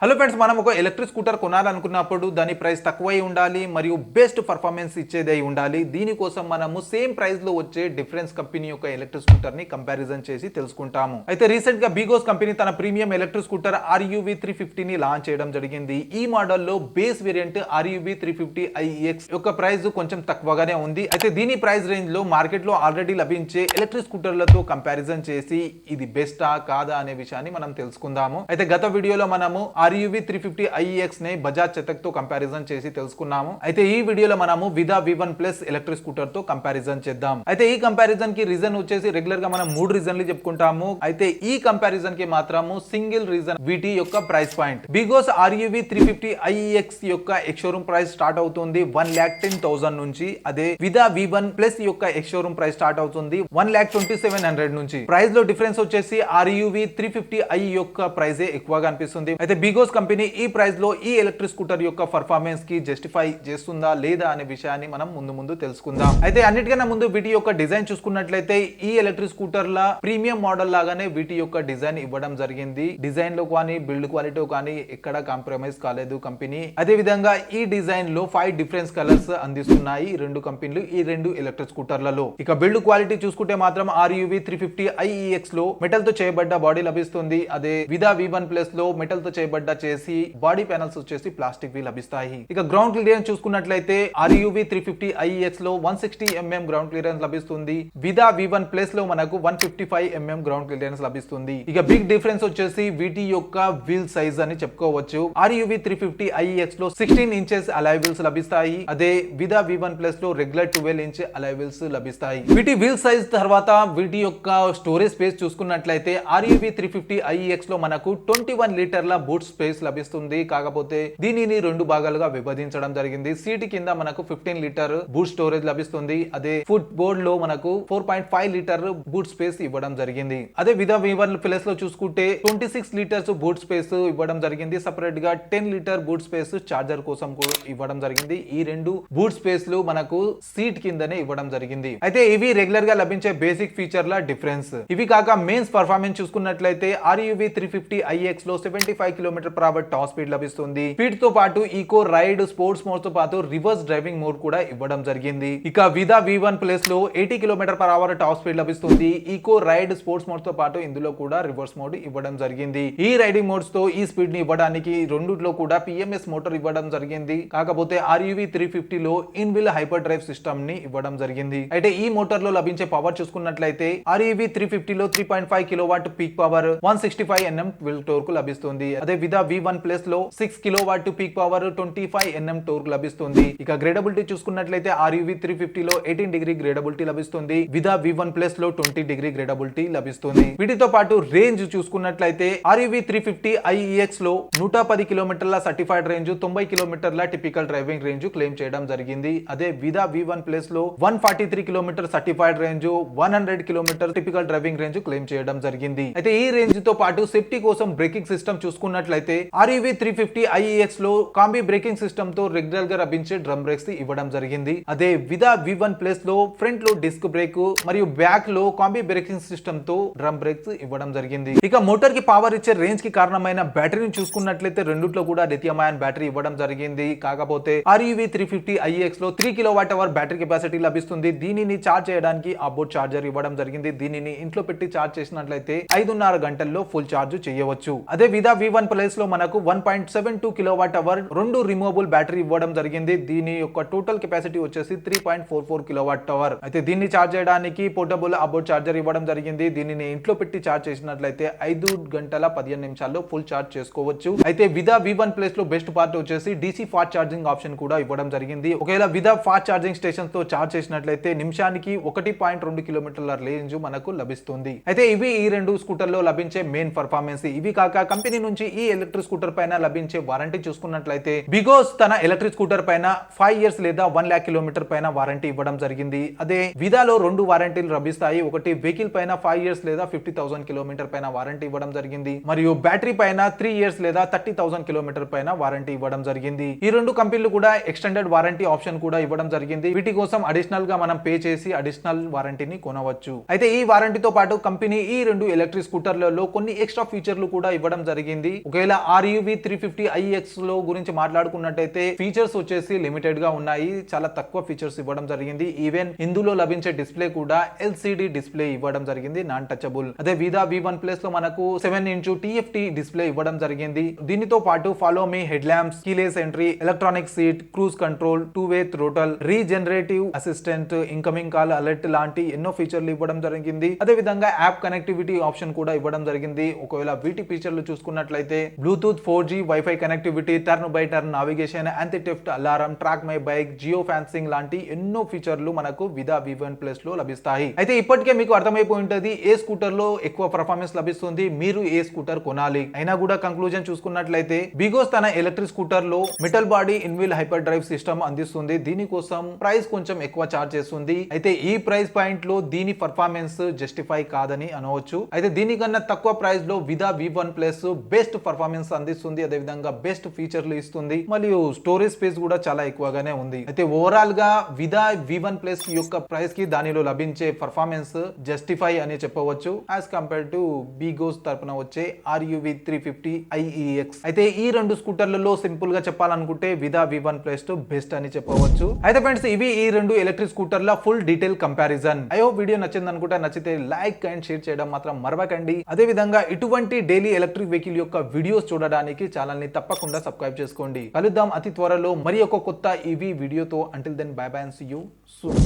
Hello friends, మనం ఒక electric scooter కొనాలనుకున్నప్పుడు దాని ప్రైస్ తక్కువై ఉండాలి మరియు బెస్ట్ పర్ఫార్మెన్స్ ఇచ్చేదై ఉండాలి. దీనికోసం మనము సేమ్ ప్రైస్ లో వచ్చే డిఫరెన్స్ కంపెనీ యొక్క ఎలక్ట్రిక్ స్కూటర్ ని కంపారిజన్ చేసి తెలుసుకుంటాము. అయితే రీసెంట్ గా బిగోస్ కంపెనీ తన ప్రీమియం ఎలక్ట్రిక్ స్కూటర్ RUV 350 ని లాంచ్ చేయడం జరిగింది. ఈ మోడల్ లో బేస్ వేరియంట్ RUV 350 IEX యొక్క ప్రైస్ కొంచెం తక్కువగానే ఉంది. అయితే దీని ప్రైస్ రేంజ్ లో మార్కెట్ లో ఆల్రెడీ లభించే ఎలక్ట్రిక్ స్కూటర్లతో కంపారిజన్ చేసి ఇది బెస్టా కాదా అనే విషయాన్ని మనం తెలుసుకుందాము. అయితే గత వీడియోలో మనము RUV 350 IEX ని బజాజ్ చేతక్ తో కంపారిజన్ చేసి తెలుసుకున్నాము. అయితే ఈ వీడియోలో మనము విదా V1 ప్లస్ ఎలక్ట్రిక్ స్కూటర్ తో కంపారిజన్ చేద్దాం. అయితే ఈ కంపారిజన్ కి రీజన్ వచ్చేసి రెగ్యులర్ గా మనం 3 రీజన్లు చెప్పుకుంటాము. అయితే ఈ కంపారిజన్ కి మాత్రము సింగిల్ రీజన్ వీటి యొక్క ప్రైస్ పాయింట్. బిగోస్ RUV 350 IEX యొక్క ఎక్స్ షోరూమ్ ప్రైస్ స్టార్ట్ అవుతుంది 1,10,000 నుంచి. అదే విదా V1 ప్లస్ యొక్క ఎక్స్ షోరూమ్ ప్రైస్ స్టార్ట్ అవుతుంది 1,27,100 నుంచి. ప్రైస్ లో డిఫరెన్స్ వచ్చేసి RUV 350 I యొక్క ప్రైస్ ఎక్కువగా అనిపిస్తుంది. అయితే బిగోస్ కంపెనీ ఈ ప్రైస్ లో ఈ ఎలక్ట్రిక్ స్కూటర్ యొక్క పర్ఫార్మెన్స్ కి జస్టిఫై చేస్తుందా లేదా అనే విషయాన్ని మనం ముందు తెలుసుకుందాం. అయితే అన్నిటికన్నా ముందు వీటి యొక్క డిజైన్ చూసుకున్నట్లయితే ఈ ఎలక్ట్రిక్ స్కూటర్ ల ప్రీమియం మోడల్ లాగానే వీటి యొక్క డిజైన్ ఇవ్వడం జరిగింది. డిజైన్ లో కానీ బిల్డ్ క్వాలిటీ కానీ ఎక్కడ కాంప్రమైజ్ కాలేదు కంపెనీ. అదే విధంగా ఈ డిజైన్ లో 5 డిఫరెన్స్ కలర్స్ అందిస్తున్నాయి రెండు కంపెనీలు ఈ రెండు ఎలక్ట్రిక్ స్కూటర్లలో. ఇక బిల్డ్ క్వాలిటీ చూసుకుంటే మాత్రం RUV 350 IEX లో మెటల్ తో చేయబడ్డ బాడీ లభిస్తుంది. అదే విదా V1 ప్లస్ లో మెటల్ తో చేయబడ్డ చేసి బాడీ ప్యానల్స్ వచ్చేసి ప్లాస్టిక్ వి లభిస్తాయి. ఇక గ్రౌండ్ క్లియరెన్స్ చూసుకున్నట్లయితే RUV 350 IEX లో 160 mm గ్రౌండ్ క్లియరెన్స్ లభిస్తుంది. విదా V1 ప్లస్ లో మనకు 155 mm గ్రౌండ్ క్లియరెన్స్ లభిస్తుంది. ఇక బిగ్ డిఫరెన్స్ వచ్చేసి వీటి యొక్క వీల్ సైజ్ అని చెప్పుకోవచ్చు. RUV 350 IEX లో 16 ఇంచెస్ అలాయ్ వీల్స్ లభిస్తాయి. అదే విదా V1 ప్లస్ లో రెగ్యులర్ 12 ఇంచ్ అలాయ్ వీల్స్ లభిస్తాయి. వీటి వీల్ సైజ్ తర్వాత వీటి యొక్క స్టోరేజ్ స్పేస్ చూసుకున్నట్లయితే RUV 350 IEX లో మనకు 21 లీటర్ల బూట్ స్పేస్ లభిస్తుంది. కాకపోతే దీనిని రెండు భాగాలుగా విభజించడం జరిగింది. సీట్ కింద మనకు 15 లీటర్ బూట్ స్టోరేజ్ లభిస్తుంది. అదే ఫుట్ బోర్డ్ లో మనకు 4.5 లీటర్ బూట్ స్పేస్ ఇవ్వడం జరిగింది. అదే విదా V1 ప్లస్ లో చూసుకుంటే 26 లీటర్స్ బూట్ స్పేస్ ఇవ్వడం జరిగింది. సపరేట్ గా 10 లీటర్ బూట్ స్పేస్ చార్జర్ కోసం కూడా ఇవ్వడం జరిగింది. ఈ రెండు బూట్ స్పేస్ లు మనకు సీట్ కిందనే ఇవ్వడం జరిగింది. అయితే ఇవి రెగ్యులర్ గా లభించే బేసిక్ ఫీచర్ల డిఫరెన్స్. ఇవి కాక మెయిన్స్ పర్ఫార్మెన్స్ చూసుకున్నట్లయితే RUV 350 IEX లో 75 km/h టాప్ స్పీడ్ లభిస్తుంది. స్పీడ్ తో పాటు ఈకో రైడ్ స్పోర్ట్స్ మోడ్ తో పాటు రివర్స్ డ్రైవింగ్ మోడ్ కూడా ఇవ్వడం జరిగింది. ఇక విదా V1 ప్లస్ లో 80 km/h టాప్ స్పీడ్ లభిస్తుంది. ఈకో రైడ్ స్పోర్ట్స్ మోడ్ తో పాటు ఇందులో కూడా రివర్స్ మోడ్ ఇవ్వడం జరిగింది. ఈ రైడింగ్ మోడ్స్ తో ఈ స్పీడ్ ని ఇవ్వడానికి రెండిట్లో కూడా PMS మోటార్ ఇవ్వడం జరిగింది. కాకపోతే RUV 350 లో in wheel hyper drive system ని ఇవ్వడం జరిగింది. అయితే ఈ మోటార్ లో లభించే పవర్ చూసుకున్నట్లయితే RUV 350 లో 3.5 kW peak power 165 Nm twill Tork లభిస్తుంది. అదే విదా V1 ప్లస్ లో 6 kW peak power 25 Nm Tork లభిస్తుంది. ఇక గ్రేడబిలిటీ చూసుకున్నట్లయితే RUV 350 లో 18 డిగ్రీ గ్రేడబిలిటీ లభిస్తుంది. విదా V1 ప్లస్ లో 20 డిగ్రీ గ్రేడబిలిటీ లభిస్తుంది. వీటితో పాటు రేంజ్ చూసుకున్నట్లయితే RUV 350 IEX లో 110 కిలోమీటర్ల సర్టిఫైడ్ రేంజ్ 90 కిలోమీటర్ల టిపికల్ డ్రైవింగ్ రేంజ్ క్లెయిమ్ చేయడం జరిగింది. అదే విదా V1 ప్లస్ లో 143 kilometre certified range 100 kilometre typical driving range claim చేయడం జరిగింది. అయితే ఈ రేంజ్ తో పాటు సేఫ్టీ కోసం బ్రేకింగ్ సిస్టమ్ చూసుకున్నట్లయితే RUV 350 IEX లో కాంబీ బ్రేకింగ్ సిస్టమ్ తో రెగ్యులర్ గా లభించే డ్రమ్ బ్రేక్స్ ఇవ్వడం జరిగింది. అదే విదా V1 ప్లస్ లో ఫ్రంట్ లో డిస్క్ బ్రేక్ మరియు బ్యాక్ లో కాంబీ బ్రేకింగ్ సిస్టమ్ తో డ్రమ్ బ్రేక్స్ ఇవ్వడం జరిగింది. ఇక మోటార్ కి పవర్ ఇచ్చే రేంజ్ కి కారణమైన బ్యాటరీని చూసుకున్నట్లయితే రెండిట్లో కూడా లిథియం అయాన్ బ్యాటరీ ఇవ్వడం జరిగింది. కాకపోతే RUV 350 IEX లో 3 kWh బ్యాటరీ కెపాసిటీ లభిస్తుంది. దీనిని ఛార్జ్ చేయడానికి ఆబోర్డ్ చార్జర్ ఇవ్వడం జరిగింది. దీనిని ఇంట్లో పెట్టి ఛార్జ్ చేసినట్లయితే 5.5 గంటల్లో ఫుల్ ఛార్జ్ చేయవచ్చు. అదే విదా V1 ప్లస్ లో మనకు 1.72 kWh రెండు రిమూవబుల్ బ్యాటరీ ఇవ్వడం జరిగింది. దీని యొక్క టోటల్ కెపాసిటీ వచ్చేసి 3.44 kWh. అయితే దీన్ని ఛార్జ్ చేయడానికి పోర్టబుల్ ఆబోర్డ్ చార్జర్ ఇవ్వడం జరిగింది. దీనిని ఇంట్లో పెట్టి ఛార్జ్ చేసినట్లయితే 5 గంటల 15 నిమిషాల్లో ఫుల్ ఛార్జ్ చేసుకోవచ్చు. అయితే విదా V1 ప్లస్ లో బెస్ట్ పార్ట్ వచ్చేసి DC ఫాస్ట్ ఛార్జింగ్ ఆప్షన్ కూడా ఇవ్వడం జరిగింది. ఒకవేళ విదా ఫాస్ట్ ఛార్జింగ్ స్టేషన్స్ తో ఛార్జ్ చేసినట్లయితే నిమిషానికి 1.2 కిలోమీటర్ల రేంజ్ మనకు లభిస్తుంది. అయితే ఇవి ఈ రెండు స్కూటర్ లో లభించే మెయిన్ పర్ఫార్మెన్స్. ఇవి కాక కంపెనీ నుంచి ఈ ఎలక్ట్రిక్ స్కూటర్ పైన లభించే వారంటీ చూసుకున్నట్లయితే బిగోస్ తన ఎలక్ట్రిక్ స్కూటర్ పైన 5 ఇయర్స్ లేదా 1 lakh కిలోమీటర్ పైన వారంటీ ఇవ్వడం జరిగింది. అదే విదాలో రెండు వారంటీలు లభిస్తాయి. ఒకటి వెహికల్ పైన 5 ఇయర్స్ లేదా 50,000 కిలోమీటర్ పైన వారంటీ ఇవ్వడం జరిగింది. మరియు బ్యాటరీ పైన 3 ఇయర్స్ లేదా 30,000 కిలోమీటర్ పైన వారంటీ ఇవ్వడం జరిగింది. ఈ రెండు కంపెనీలు కూడా ఎక్స్టెండెడ్ వారంటీ ఆప్షన్ కూడా ఇవ్వడం జరిగింది. వీటి కోసం అడిషనల్ గా మనం పే చేసి అడిషనల్ వారంటీని కొనవచ్చు. అయితే ఈ వారంటీతో పాటు కంపెనీ ఈ రెండు ఎలక్ట్రిక్ స్కూటర్లలో కొన్ని ఎక్స్ట్రా ఫీచర్లు కూడా ఇవ్వడం జరిగింది. ఒకవేళ ఒకవేళ RUV 350iX లో గురించి మాట్లాడుకున్నట్టయితే ఫీచర్స్ వచ్చేసి లిమిటెడ్ గా ఉన్నాయి, చాలా తక్కువ ఫీచర్స్ ఇవ్వడం జరిగింది. ఈవెన్ ఇందులో లభించే డిస్ప్లే కూడా LCD డిస్ప్లే ఇవ్వడం జరిగింది, నాన్ టచబుల్. అదే విదా V1 Plus లో మనకు 7" TFT డిస్ప్లే ఇవ్వడం జరిగింది. దీనితో పాటు follow me head lamps, keyless entry, electronic seat, cruise control, 2-way throttle, regenerative assistant, incoming call alert లాంటి ఎన్నో ఫీచర్లు ఇవ్వడం జరిగింది. అదే విధంగా యాప్ కనెక్టివిటీ ఆప్షన్ కూడా ఇవ్వడం జరిగింది. ఒకవేళ వీటి ఫీచర్లు చూసుకున్నట్లయితే Bluetooth, 4G wifi connectivity, turn by turn navigation, anti theft alarm, track my bike, geo fencing లాంటి ఎన్నో ఫీచర్లు మనకు విదా V1 Plus లో లభిస్తాయి. అయితే ఇప్పటికే మీకు అర్థమైపోయి ఉంటుంది ఏ స్కూటర్ లో ఎక్కువ పర్ఫార్మెన్స్ లభిస్తుంది, మీరు ఏ స్కూటర్ కొనాలి. అయినా కూడా కంక్లూజన్ చూసుకున్నట్లయితే బిగోస్ తన ఎలక్ట్రిక్ స్కూటర్ లో metal body in wheel hyper drive system అందిస్తుంది. దీనికోసం ప్రైస్ కొంచెం ఎక్కువ చార్జ్ చేస్తుంది. అయితే ఈ ప్రైస్ పాయింట్ లో దీని పర్ఫార్మెన్స్ జస్టిఫై కాదని అనవచ్చు. అయితే దీనికన్నా తక్కువ ప్రైస్ లో విదా V1 Plus బెస్ట్ పర్ఫార్మెన్స్ అందిస్తుంది, అదే విధంగా బెస్ట్ ఫీచర్లు ఇస్తుంది, మరియు స్టోరేజ్ స్పేస్ కూడా చాలా ఎక్కువగానే ఉంది. అయితే ఓవరాల్ గా విదా V1 Plus యొక్క ప్రైస్ కి దానిలో లభించే పర్ఫార్మెన్స్ జస్టిఫై అని చెప్పవచ్చు యాజ్ కంపేర్ టు బిగోస్ తరపున వచ్చే RUV 350iEX. అయితే ఈ రెండు స్కూటర్లలో సింపుల్ గా చెప్పాలనుకుంటే విదా V1 Plus బెస్ట్ అని చెప్పవచ్చు. అయితే ఫ్రెండ్స్, ఇవి ఈ రెండు ఎలక్ట్రిక్ స్కూటర్ల full detail comparison. I hope video నచ్చింది అనుకుంటే, నచ్చితే లైక్ అండ్ షేర్ చేయడం మాత్రం మరవకండి. అదే విధంగా ఇటువంటి డైలీ ఎలక్ట్రిక్ వెహికల్ యొక్క వీడియోస్ చూడడానికి ఛానల్ ని తప్పకుండా సబ్స్క్రైబ్ చేసుకోండి. కలుద్దాం అతి త్వరలో మరి ఒక కొత్త ఈవీ వీడియోతో. Until then bye bye and see you soon.